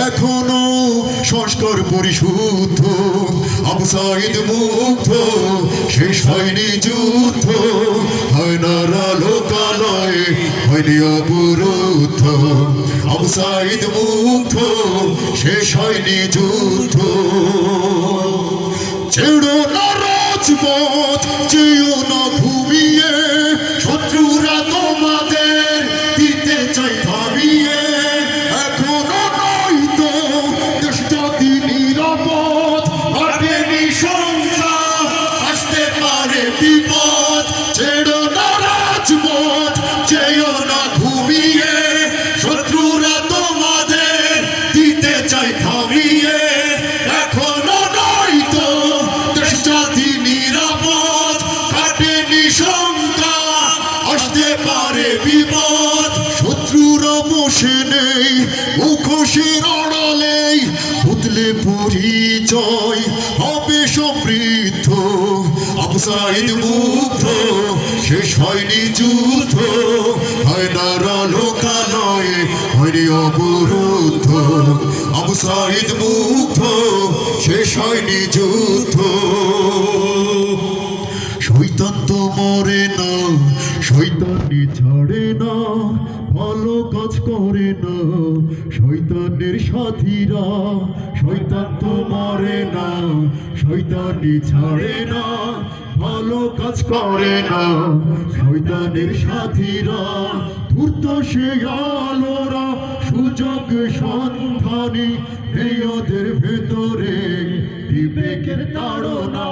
এখনো সংস্কার পরিশুদ্ধ, আবু সাঈদ মুগ্ধ, শেষ হয়নি যুদ্ধ, হয় না লোকালয়ে, হয়নি অবরুদ্ধ। আবু সাঈদ মুগ্ধ, শেষ হয়নি যুদ্ধ। ছেড়ো না রাজপথ, যেও না ঘুমিয়ে, শত্রুরা তোমাদের দিতে চাই থামিয়ে। এখনো নয়তো দেশ জাতি নিরাপদ, হাঁটেনি সংখ্যা, আসতে পারে বিপদ। ছেড়ো না রাজপথ, যেও না ঘুমিয়ে, শত্রুরা তোমাদের দিতে চাই থামিয়ে। এখনো নয়তো দেশ জাতি নিরাপদ, হাঁটেনি সংখ্যা, আসতে পারে বিপদ। শত্রুরা বসে নেই মুখোশের আড়ালেই, বদলে পরিচয় হবে সমৃদ্ধ। আবু সাঈদ মুগ্ধ, শেষ হয়নি যুদ্ধ, হয় না লোকালয়ে, হয়নি অবরুদ্ধ। আবু সাঈদ মুগ্ধ, শেষ হয়নি যুদ্ধ। শয়তান তো মরে না, শয়তানি ছাড়ে না, ভালো কাজ করে না শয়তানের সাথীরা। শয়তান তো মরে না, শয়তানি ছাড়ে না, ভালো কাজ করে না শয়তানের সাথীরা। ধূর্ত সে আলোরা সুযোগ সন্ধানী, এই ওদের ভেতরে বিবেকের তাড়না।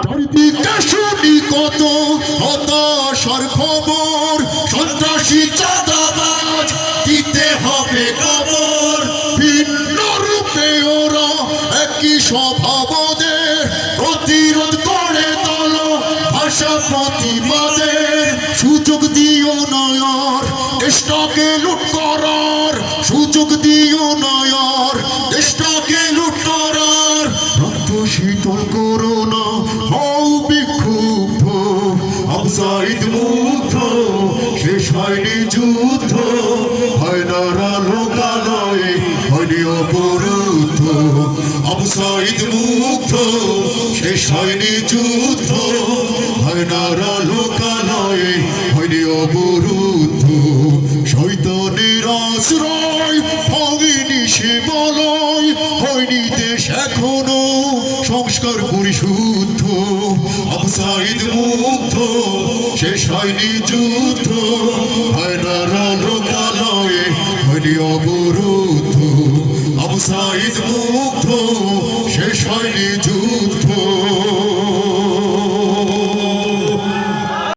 চারিদিকে শুনি কত হতাশার খবর, সন্ত্রাসী চাঁদাবাজ দিতে হবে কবর। ভিন্ন রূপে ওরা একই স্বভাবদের, প্রতিরোধ করে তোলো ভাষা প্রতিবাদের। সুযোগ দিও নয়ার দেশটাকে লুট করার, সুযোগ দিও নয়ার দেশটাকে লুট করার। রক্ত শীতল করো না, হও বিক্ষুব্ধ। আবু সাঈদ মুগ্ধ, শেষ হয়নি যুদ্ধ, হয় না লোকালয়ে, হয়নি অবরুদ্ধ। আবু সাঈদ মুগ্ধ, শেষ হয়নি যুদ্ধ, হয় না লোকালয়ে, হয়নি অবরুদ্ধ। শয়তানের আশ্রয় ভাঙিনি সে বলয়, হয়নি দেশ এখনো সংস্কার পরিশুদ্ধ। আবু সাঈদ মুগ্ধ, শেষ হয়নি যুদ্ধ, হয় না লোকালয়ে, হয়নি অবরুদ্ধ। আবু সাঈদ মুগ্ধ, শেষ হয়নি যুদ্ধ।